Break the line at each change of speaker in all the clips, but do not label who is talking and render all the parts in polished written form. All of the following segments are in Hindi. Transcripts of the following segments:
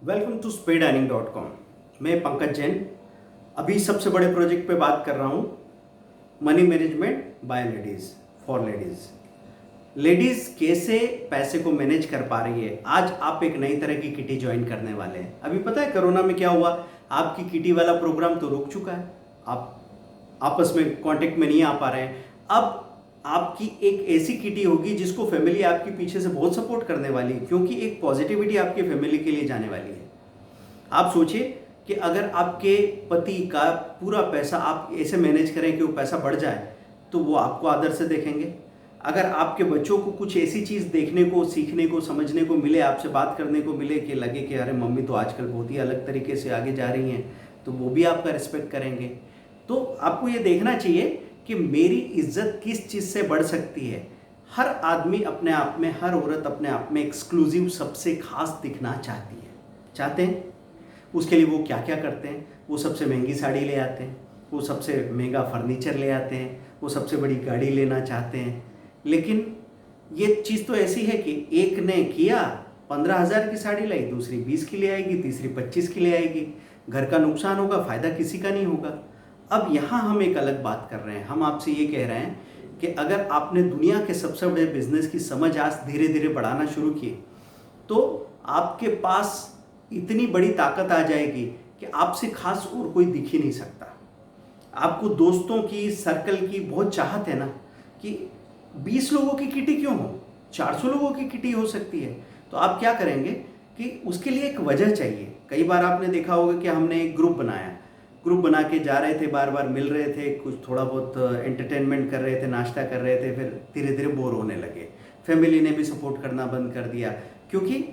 Welcome to speedlearning.com। मैं पंकज जैन अभी सबसे बड़े प्रोजेक्ट पे बात कर रहा हूँ, money management by ladies, for ladies. Ladies कैसे पैसे को मैनेज कर पा रही है। आज आप एक नई तरह की किटी ज्वाइन करने वाले हैं। अभी पता है कोरोना में क्या हुआ, आपकी किटी वाला प्रोग्राम तो रुक चुका है, आप आपस में कांटेक्ट में नहीं आ पा रहे हैं। अब आपकी एक ऐसी किटी होगी जिसको फैमिली आपके पीछे से बहुत सपोर्ट करने वाली है, क्योंकि एक पॉजिटिविटी आपकी फैमिली के लिए जाने वाली है। आप सोचिए कि अगर आपके पति का पूरा पैसा आप ऐसे मैनेज करें कि वो पैसा बढ़ जाए, तो वो आपको आदर से देखेंगे। अगर आपके बच्चों को कुछ ऐसी चीज़ देखने को, सीखने को, समझने को मिले, आपसे बात करने को मिले कि लगे कि अरे मम्मी तो आजकल बहुत ही अलग तरीके से आगे जा रही हैं, तो वो भी आपका रिस्पेक्ट करेंगे। तो आपको ये देखना चाहिए कि मेरी इज्जत किस चीज़ से बढ़ सकती है। हर आदमी अपने आप में, हर औरत अपने आप में एक्सक्लूसिव, सबसे खास दिखना चाहते हैं। उसके लिए वो क्या क्या करते हैं। वो सबसे महंगी साड़ी ले आते हैं, वो सबसे महंगा फर्नीचर ले आते हैं, वो सबसे बड़ी गाड़ी लेना चाहते हैं। लेकिन ये चीज़ तो ऐसी है कि एक ने किया 15,000 की साड़ी लाई, दूसरी 20 की ले आएगी, तीसरी 25 की ले आएगी। घर का नुकसान होगा, फ़ायदा किसी का नहीं होगा। अब यहाँ हम एक अलग बात कर रहे हैं। हम आपसे ये कह रहे हैं कि अगर आपने दुनिया के सबसे बड़े बिजनेस की समझ आज धीरे धीरे बढ़ाना शुरू की, तो आपके पास इतनी बड़ी ताकत आ जाएगी कि आपसे खास और कोई दिख ही नहीं सकता। आपको दोस्तों की, सर्कल की बहुत चाहत है ना कि 20 लोगों की किटी क्यों हो, 400 लोगों की किटी हो सकती है। तो आप क्या करेंगे कि उसके लिए एक वजह चाहिए। कई बार आपने देखा होगा कि हमने एक ग्रुप बना के जा रहे थे, बार बार मिल रहे थे, कुछ थोड़ा बहुत एंटरटेनमेंट कर रहे थे, नाश्ता कर रहे थे, फिर धीरे धीरे बोर होने लगे। फैमिली ने भी सपोर्ट करना बंद कर दिया, क्योंकि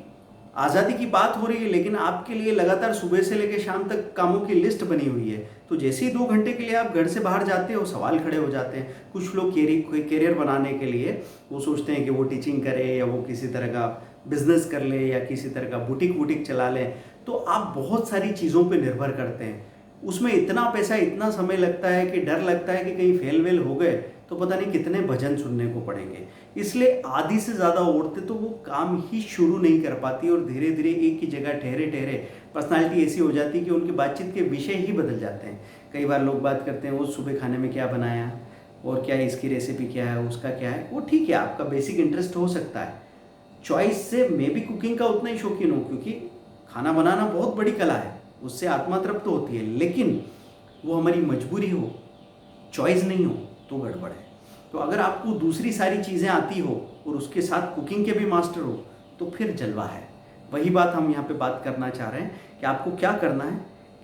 आज़ादी की बात हो रही है, लेकिन आपके लिए लगातार सुबह से लेकर शाम तक कामों की लिस्ट बनी हुई है। तो जैसे ही 2 घंटे के लिए आप घर से बाहर जाते हो, सवाल खड़े हो जाते हैं। कुछ लोग कैरियर बनाने के लिए वो सोचते हैं कि वो टीचिंग करे, या वो किसी तरह का बिजनेस कर ले, या किसी तरह का बुटीक चला ले। तो आप बहुत सारी चीज़ों पर निर्भर करते हैं। उसमें इतना पैसा, इतना समय लगता है कि डर लगता है कि कहीं फेल वेल हो गए तो पता नहीं कितने भजन सुनने को पड़ेंगे। इसलिए आधी से ज़्यादा औरतें तो वो काम ही शुरू नहीं कर पाती, और धीरे धीरे एक ही जगह ठहरे पर्सनालिटी ऐसी हो जाती है कि उनकी बातचीत के विषय ही बदल जाते हैं। कई बार लोग बात करते हैं वो सुबह खाने में क्या बनाया, और क्या इसकी रेसिपी क्या है, उसका क्या है। वो ठीक है, आपका बेसिक इंटरेस्ट हो सकता है। चॉइस से मैं भी कुकिंग का उतना ही शौकीन हूँ, क्योंकि खाना बनाना बहुत बड़ी कला है, उससे आत्मा तृप्त होती है। लेकिन वो हमारी मजबूरी हो, चॉइस नहीं हो तो गड़बड़ है। तो अगर आपको दूसरी सारी चीज़ें आती हो और उसके साथ कुकिंग के भी मास्टर हो, तो फिर जलवा है। वही बात हम यहाँ पे बात करना चाह रहे हैं कि आपको क्या करना है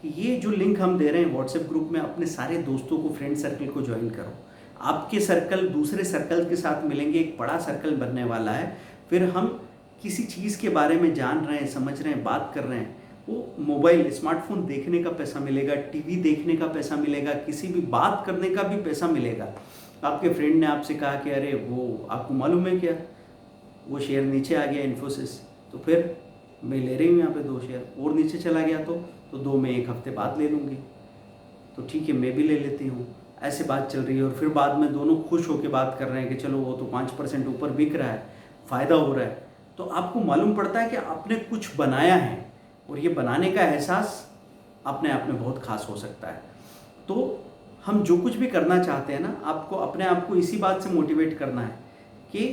कि ये जो लिंक हम दे रहे हैं व्हाट्सएप ग्रुप में, अपने सारे दोस्तों को, फ्रेंड सर्कल को ज्वाइन करो। आपके सर्कल दूसरे सर्कल के साथ मिलेंगे, एक बड़ा सर्कल बनने वाला है। फिर हम किसी चीज़ के बारे में जान रहे हैं, समझ रहे हैं, बात कर रहे हैं, वो मोबाइल, स्मार्टफोन देखने का पैसा मिलेगा, टीवी देखने का पैसा मिलेगा, किसी भी बात करने का भी पैसा मिलेगा। आपके फ्रेंड ने आपसे कहा कि अरे वो आपको मालूम है क्या, वो शेयर नीचे आ गया इन्फोसिस, तो फिर मैं ले रही हूँ यहाँ पे 2 शेयर, और नीचे चला गया तो 2 में 1 हफ्ते बाद ले लूँगी। तो ठीक है, मैं भी ले लेती हूँ। ऐसे बात चल रही है, और फिर बाद में दोनों खुश होकर बात कर रहे हैं कि चलो वो तो 5% ऊपर बिक रहा है, फ़ायदा हो रहा है। तो आपको मालूम पड़ता है कि आपने कुछ बनाया है, और ये बनाने का एहसास अपने आप में बहुत खास हो सकता है। तो हम जो कुछ भी करना चाहते हैं ना, आपको अपने आप को इसी बात से मोटिवेट करना है कि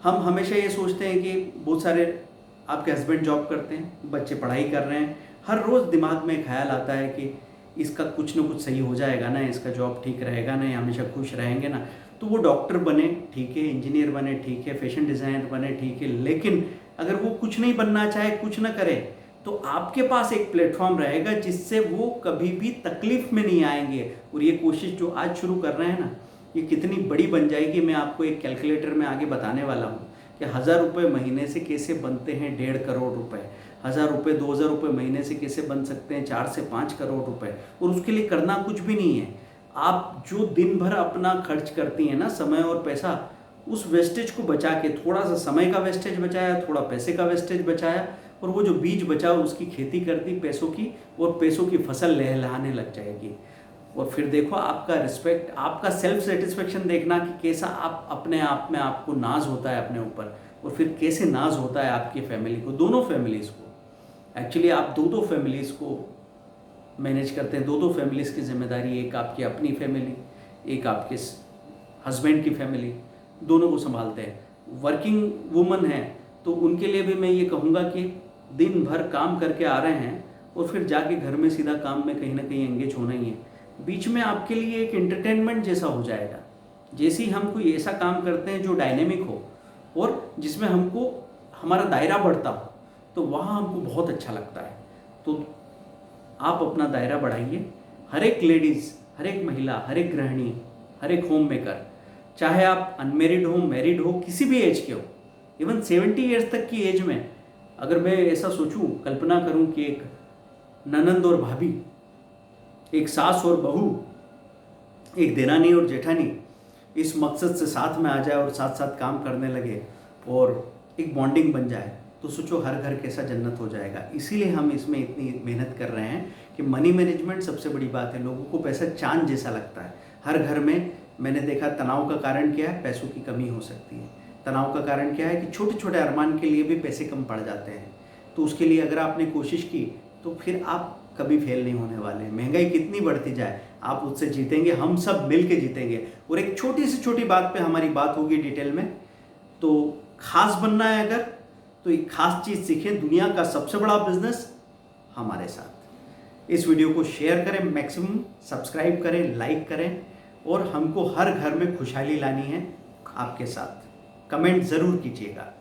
हम हमेशा ये सोचते हैं कि बहुत सारे आपके हस्बैंड जॉब करते हैं, बच्चे पढ़ाई कर रहे हैं, हर रोज़ दिमाग में ख्याल आता है कि इसका कुछ ना कुछ सही हो जाएगा ना, इसका जॉब ठीक रहेगा ना, हमेशा खुश रहेंगे ना। तो वो डॉक्टर बने ठीक है, इंजीनियर बने ठीक है, फैशन डिज़ाइनर बने ठीक है, लेकिन अगर वो कुछ नहीं बनना चाहे, कुछ ना करे, तो आपके पास एक प्लेटफॉर्म रहेगा जिससे वो कभी भी तकलीफ में नहीं आएंगे। और ये कोशिश जो आज शुरू कर रहे हैं ना, ये कितनी बड़ी बन जाएगी। मैं आपको एक कैलकुलेटर में आगे बताने वाला हूँ कि 1000 रुपये महीने से कैसे बनते हैं 1.5 करोड़ रुपए, 1000 रुपये, 2000 रुपये महीने से कैसे बन सकते हैं 4 से 5 करोड़ रुपए। और उसके लिए करना कुछ भी नहीं है। आप जो दिन भर अपना खर्च करती हैं ना, समय और पैसा, उस वेस्टेज को बचा के, थोड़ा सा समय का वेस्टेज बचाया, थोड़ा पैसे का वेस्टेज बचाया, और वो जो बीज बचा उसकी खेती कर दी पैसों की, और पैसों की फसल लहलहाने लग जाएगी। और फिर देखो आपका रिस्पेक्ट, आपका सेल्फ सेटिस्फेक्शन देखना कि कैसा आप अपने आप में, आपको नाज होता है अपने ऊपर, और फिर कैसे नाज होता है आपकी फैमिली को, दोनों फैमिलीज़ को। एक्चुअली आप दो फैमिलीज़ को मैनेज करते हैं, दो फैमिलीज़ की जिम्मेदारी, एक आपकी अपनी फैमिली, एक आपके हस्बैंड की फैमिली, दोनों को संभालते हैं। वर्किंग वुमन है तो उनके लिए भी मैं ये कहूँगा कि दिन भर काम करके आ रहे हैं और फिर जाके घर में सीधा काम में कहीं ना कहीं एंगेज होना ही है। बीच में आपके लिए एक एंटरटेनमेंट जैसा हो जाएगा, जैसे ही हम कोई ऐसा काम करते हैं जो डायनेमिक हो और जिसमें हमको हमारा दायरा बढ़ता हो, तो वहाँ हमको बहुत अच्छा लगता है। तो आप अपना दायरा बढ़ाइए। हर एक लेडीज़, हर एक महिला, हर एक गृहिणी, हर एक होम मेकर, चाहे आप अनमेरिड हो, मैरिड हो, किसी भी एज के हो, इवन 70 ईयर्स तक की एज में, अगर मैं ऐसा सोचूं, कल्पना करूं कि एक ननंद और भाभी, एक सास और बहू, एक देरानी और जेठानी इस मकसद से साथ में आ जाए और साथ साथ काम करने लगे और एक बॉन्डिंग बन जाए, तो सोचो हर घर कैसा जन्नत हो जाएगा। इसीलिए हम इसमें इतनी मेहनत कर रहे हैं कि मनी मैनेजमेंट सबसे बड़ी बात है। लोगों को पैसा चांद जैसा लगता है। हर घर में मैंने देखा तनाव का कारण क्या है, पैसों की कमी हो सकती है। तनाव का कारण क्या है कि छोटे छोटे अरमान के लिए भी पैसे कम पड़ जाते हैं। तो उसके लिए अगर आपने कोशिश की तो फिर आप कभी फेल नहीं होने वाले। महंगाई कितनी बढ़ती जाए, आप उससे जीतेंगे, हम सब मिल के जीतेंगे। और एक छोटी से छोटी बात पे हमारी बात होगी डिटेल में। तो खास बनना है अगर, तो एक खास चीज़ सीखें, दुनिया का सबसे बड़ा बिजनेस हमारे साथ। इस वीडियो को शेयर करें, मैक्सिमम सब्सक्राइब करें, लाइक करें, और हमको हर घर में खुशहाली लानी है आपके साथ। कमेंट ज़रूर कीजिएगा।